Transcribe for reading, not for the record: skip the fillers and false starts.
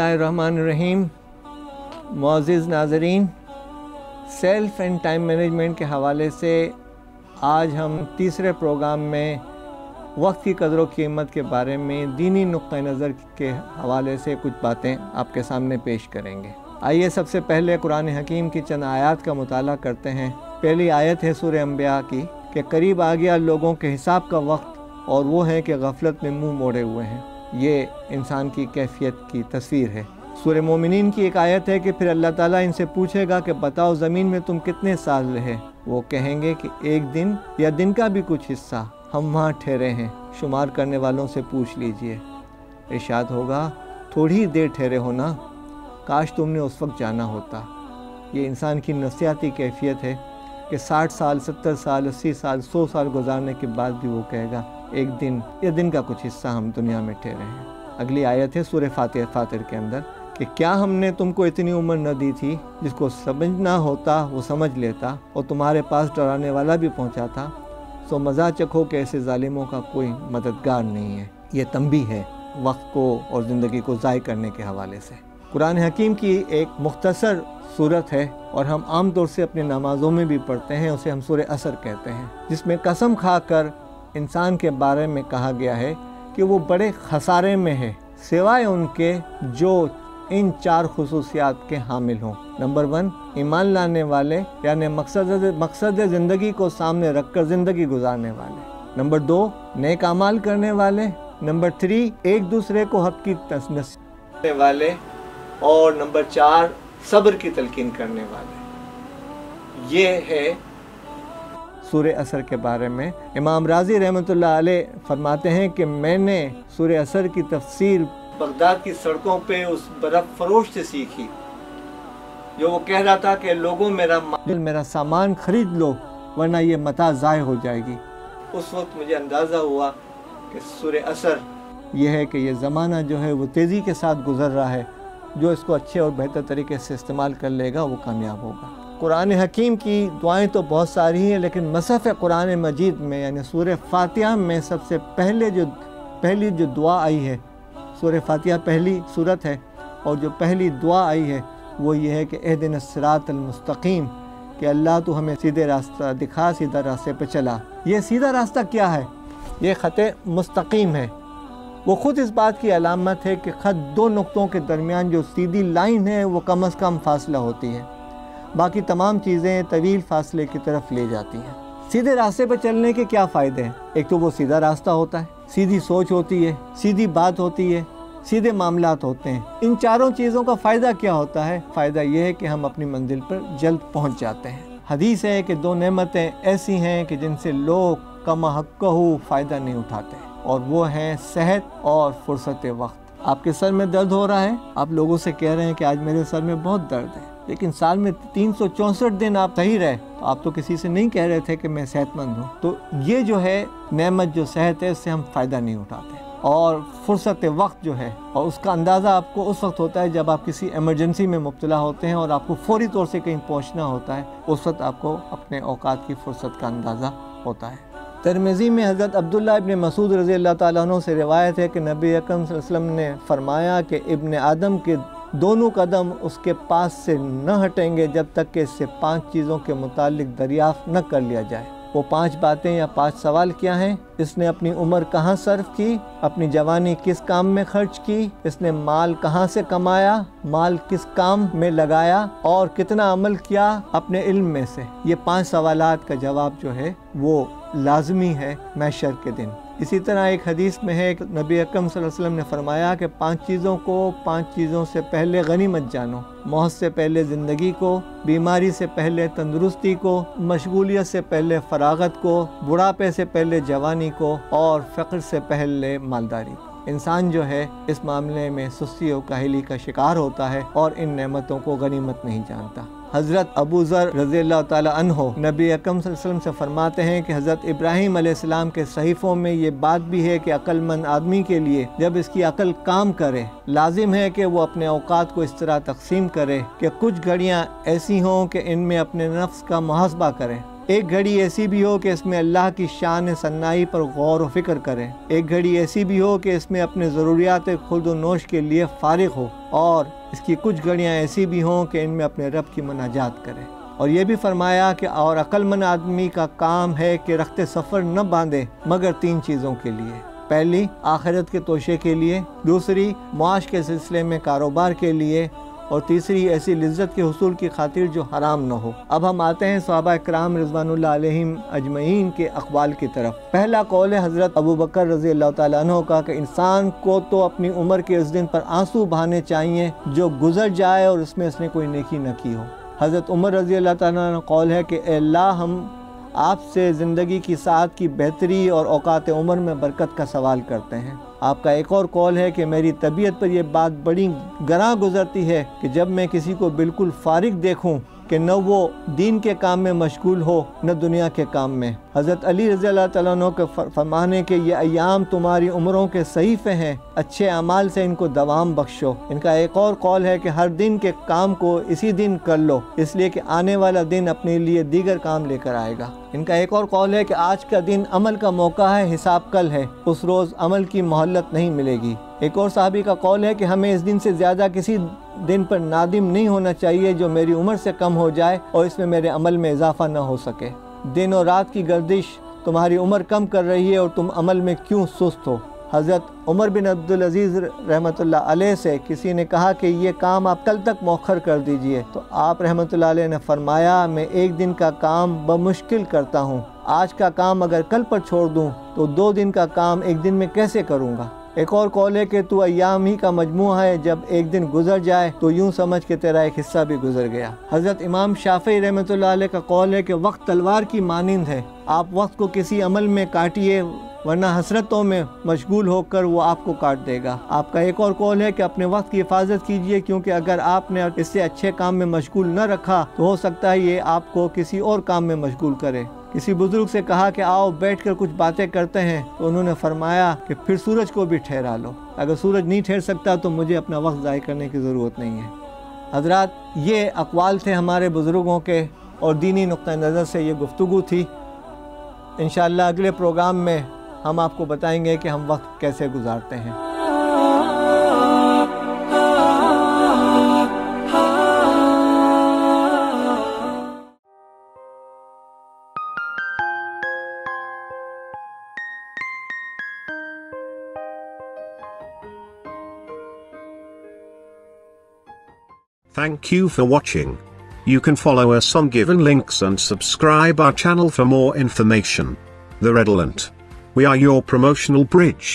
बिस्मिल्लाहिर्रहमानिर्रहीम। मुअज़्ज़िज़ नाज़रीन, self and time management के हवाले से आज हम तीसरे प्रोग्राम में वक्त की कदर व कीमत के बारे में दीनी नुक्ता नज़र के हवाले से कुछ बातें आपके सामने पेश करेंगे। आइए सबसे पहले कुरान हकीम की चंद आयत का मुताला करते हैं। पहली आयत है सूरह अंबिया की कि करीब आ गया लोगों के हिसाब का वक्त और वो है कि गफलत में मुंह मोड़े हुए हैं। ये इंसान की कैफियत की तस्वीर है। सूरह मोमिनीन की एक आयत है कि फिर अल्लाह ताला इनसे पूछेगा कि बताओ ज़मीन में तुम कितने साल रहे। वो कहेंगे कि एक दिन या दिन का भी कुछ हिस्सा हम वहाँ ठहरे हैं, शुमार करने वालों से पूछ लीजिए। इरशाद होगा थोड़ी देर ठहरे हो ना, काश तुमने उस वक्त जाना होता। ये इंसान की नफसियाती कैफियत है कि 60 साल 70 साल 80 साल 100 साल गुजारने के बाद भी वो कहेगा एक दिन या दिन का कुछ हिस्सा हम दुनिया में ठहरे हैं। अगली आयत है सूरह फातिर के अंदर कि क्या हमने तुमको इतनी उम्र न दी थी, जिसको समझना होता वो समझ लेता और तुम्हारे पास डराने वाला भी पहुंचा था। सो मज़ा चखो कि ऐसे जालिमों का कोई मददगार नहीं है। ये तंबीह है वक्त को और ज़िंदगी को ज़ाय करने के हवाले से। कुरान हकीम की एक मुख्तसर सूरत है और हम आम तौर से अपनी नमाज़ों में भी पढ़ते हैं। उसे हम सूरह असर कहते हैं, जिसमें कसम खाकर इंसान के बारे में कहा गया है कि वो बड़े खसारे में है सिवाय उनके जो इन 4 खुसूसियात के हामिल हों। नंबर 1, ईमान लाने वाले यानी मकसद ज़िंदगी को सामने रखकर ज़िंदगी गुजारने वाले। नंबर 2, नेक अमाल करने वाले। नंबर 3, एक दूसरे को हक़ की नसीहत करने वाले। और नंबर 4, सब्र की तलकीन करने वाले। ये है सूरह असर के बारे में। इमाम राज़ी रहमतुल्लाह अलैह फरमाते हैं कि मैंने सूरह असर की तफसीर बगदाद की सड़कों पे उस बर्फ़ फरोश से सीखी, जो वो कह रहा था कि लोगों मेरा सामान खरीद लो वरना ये मता ज़ाय हो जाएगी। उस वक्त मुझे अंदाज़ा हुआ कि सूरह असर ये है कि ये ज़माना जो है वो तेज़ी के साथ गुज़र रहा है। जो इसको अच्छे और बेहतर तरीके से इस्तेमाल कर लेगा वो कामयाब होगा। कुरान हकीम की दुआएं तो बहुत सारी हैं, लेकिन मसहफ़ कुरान मजीद में यानी सूरह फातिहा में सबसे पहली जो दुआ आई है, सूरह फातिहा पहली सूरत है और जो पहली दुआ आई है वो ये है कि एहदिनस सिरातल मुस्तकीम, कि अल्लाह तो हमें सीधे रास्ता दिखा, सीधा रास्ते पे चला। ये सीधा रास्ता क्या है? ये ख़त मुस्तकीम है। वो ख़ुद इस बात की अलामत है कि ख़त 2 नुक्तों के दरमियान जो सीधी लाइन है वो कम अज़ कम फासला होती है, बाकी तमाम चीज़ें तवील फासले की तरफ ले जाती हैं। सीधे रास्ते पर चलने के क्या फ़ायदे हैं? एक तो वो सीधा रास्ता होता है, सीधी सोच होती है, सीधी बात होती है, सीधे मामलात होते हैं। इन चारों चीज़ों का फ़ायदा क्या होता है? फ़ायदा ये है कि हम अपनी मंजिल पर जल्द पहुँच जाते हैं। हदीस है कि 2 नेमतें ऐसी हैं कि जिनसे लोग कमा हक़्क़हू फ़ायदा नहीं उठाते, और वो हैं सेहत और फुर्सत वक्त। आपके सर में दर्द हो रहा है, आप लोगों से कह रहे हैं कि आज मेरे सर में बहुत दर्द है, लेकिन साल में 364 दिन आप सही रहे, तो आप तो किसी से नहीं कह रहे थे कि मैं सेहतमंद हूँ। तो ये जो है नेमत जो सेहत है, उससे हम फ़ायदा नहीं उठाते। और फुर्सत वक्त जो है, और उसका अंदाज़ा आपको उस वक्त होता है जब आप किसी एमरजेंसी में मुब्तला होते हैं और आपको फौरी तौर से कहीं पहुँचना होता है। उस वक्त आपको अपने औकात की फुर्सत का अंदाज़ा होता है। तिरमिज़ी में हज़रत अब्दुल्लाह इब्न मसूद रज़ी अल्लाह ताला अन्हु से रिवायत है कि नबी अकरम सल्लल्लाहु अलैहि वसल्लम ने फरमाया कि इब्न आदम के दोनों कदम उसके पास से न हटेंगे जब तक कि इससे 5 चीज़ों के मुतालिक दरियाफ़्त न कर लिया जाए। वो 5 बातें या 5 सवाल क्या हैं? इसने अपनी उम्र कहाँ सर्फ की, अपनी जवानी किस काम में खर्च की, इसने माल कहाँ से कमाया, माल किस काम में लगाया, और कितना अमल किया अपने इल्म में से। ये 5 सवालात का जवाब जो है वो लाजमी है महशर के दिन। इसी तरह एक हदीस में है कि नबी अकरम सल्लल्लाहु अलैहि वसल्लम ने फरमाया कि 5 चीज़ों को 5 चीज़ों से पहले गनीमत जानो। मौत से पहले ज़िंदगी को, बीमारी से पहले तंदुरुस्ती को, मशगूलियत से पहले फरागत को, बुढ़ापे से पहले जवानी को, और फ़क्र से पहले मालदारी को। इंसान जो है इस मामले में सुस्ती और काहली का शिकार होता है और इन नेमतों को गनीमत नहीं जानता। हज़रत अबू ज़र रज़ी अल्लाह ताला अन्हो नबी अकरम सल्लल्लाहु अलैहि वसल्लम से फरमाते हैं कि हज़रत इब्राहीम अलैहिस्सलाम के सहीफ़ों में ये बात भी है कि अक्लमंद आदमी के लिए जब इसकी अकल काम करे, लाजिम है कि वो अपने औकात को इस तरह तकसीम करे कि कुछ घड़ियाँ ऐसी हों कि इनमें अपने नफ्स का मुहासबा करें, ایک گھڑی ایسی بھی ہو کہ اس میں اللہ کی شان ثنائی پر غور و فکر کرے، ایک گھڑی ایسی بھی ہو کہ اس میں اپنے ضروریات خورد و نوش کے لیے فارغ ہو، اور اس کی کچھ گھڑیاں ایسی بھی ہوں کہ ان میں اپنے رب کی مناجات کرے۔ اور یہ بھی فرمایا کہ اور عقل مند آدمی کا کام ہے کہ رخت سفر نہ باندھے مگر 3 چیزوں کے لیے، پہلی آخرت کے توشے کے لیے، دوسری معاش کے سلسلے میں کاروبار کے لیے، اور تیسری ایسی لذت کے حصول کی خاطر جو حرام نہ ہو۔ اب ہم آتے ہیں صحابہ اکرام رضوان اللہ علیہم اجمعین کے اقوال کی طرف۔ پہلا قول ہے حضرت ابوبکر رضی اللہ تعالیٰ عنہ کا کہ انسان کو تو اپنی عمر کے اس دن پر آنسو بہانے چاہیے جو گزر جائے اور اس میں اس نے کوئی نیکی نہ کی ہو۔ حضرت عمر رضی اللہ تعالیٰ عنہ قول ہے کہ اے اللہ، ہم آپ سے زندگی کی ساعت کی بہتری اور اوقات عمر میں برکت کا سوال کرتے ہیں۔ آپ کا ایک اور قول ہے کہ میری طبیعت پر یہ بات بڑی گراں گزرتی ہے کہ جب میں کسی کو بالکل فارغ دیکھوں کہ نہ وہ دین کے کام میں مشغول ہو نہ دنیا کے کام میں۔ حضرت علی رضی اللہ تعالیٰ عنہ کے فرمانے کہ یہ ایام تمہاری عمروں کے صحیفے ہیں، اچھے اعمال سے ان کو دوام بخشو۔ ان کا ایک اور قول ہے کہ ہر دن کے کام کو اسی دن کر لو، اس لیے کہ آنے والا دن اپنے لیے دیگر کام لے کر آئے گا۔ ان کا ایک اور قول ہے کہ آج کا دن عمل کا موقع ہے، حساب کل ہے، اس روز عمل کی مہلت نہیں ملے گی۔ ایک اور صحابی کا قول ہے کہ ہمیں اس دن سے زیادہ کسی دن پر نادم نہیں ہونا چاہیے جو میری عمر سے کم ہو جائے اور اس میں میرے عمل میں اضافہ نہ ہو سکے۔ دن اور رات کی گردش تمہاری عمر کم کر رہی ہے اور تم عمل میں کیوں سست ہو۔ حضرت عمر بن عبدالعزیز رحمۃ اللہ علیہ سے کسی نے کہا کہ یہ کام آپ کل تک مؤخر کر دیجئے، تو آپ رحمۃ اللہ علیہ نے فرمایا میں ایک دن کا کام بمشکل کرتا ہوں، آج کا کام اگر کل پر چھوڑ دوں تو 2 دن کا کام ایک دن میں کیسے کروں گا۔ ایک اور قول ہے کہ تو ایام ہی کا مجموعہ ہے، جب ایک دن گزر جائے تو یوں سمجھ کہ تیرا ایک حصہ بھی گزر گیا۔ حضرت امام شافعی رحمۃ اللہ علیہ کا قول ہے کہ وقت تلوار کی مانند ہے، آپ وقت کو کسی عمل میں کاٹیے ورنہ حسرتوں میں مشغول ہو کر وہ آپ کو کاٹ دے گا۔ آپ کا ایک اور قول ہے کہ اپنے وقت کی حفاظت کیجئے، کیونکہ اگر آپ نے اس سے اچھے کام میں مشغول نہ رکھا تو ہو سکتا ہے یہ آپ کو کسی اور کام میں مشغول کرے۔ کسی بزرگ سے کہا کہ آؤ بیٹھ کر کچھ باتیں کرتے ہیں، تو انہوں نے فرمایا کہ پھر سورج کو بھی ٹھہرا لو، اگر سورج نہیں ٹھہر سکتا تو مجھے اپنا وقت ضائع کرنے کی ضرورت نہیں ہے۔ حضرات، یہ اقوال تھے ہمارے بزرگوں کے اور دینی نقطہ نظر سے یہ گفتگو تھی۔ انشاءاللہ اگلے پروگرام میں ہم آپ کو بتائیں گے کہ ہم وقت کیسے گزارتے ہیں۔ Thank you for watching. You can follow us on given links and subscribe our channel for more information. The Redolent. We are your promotional bridge.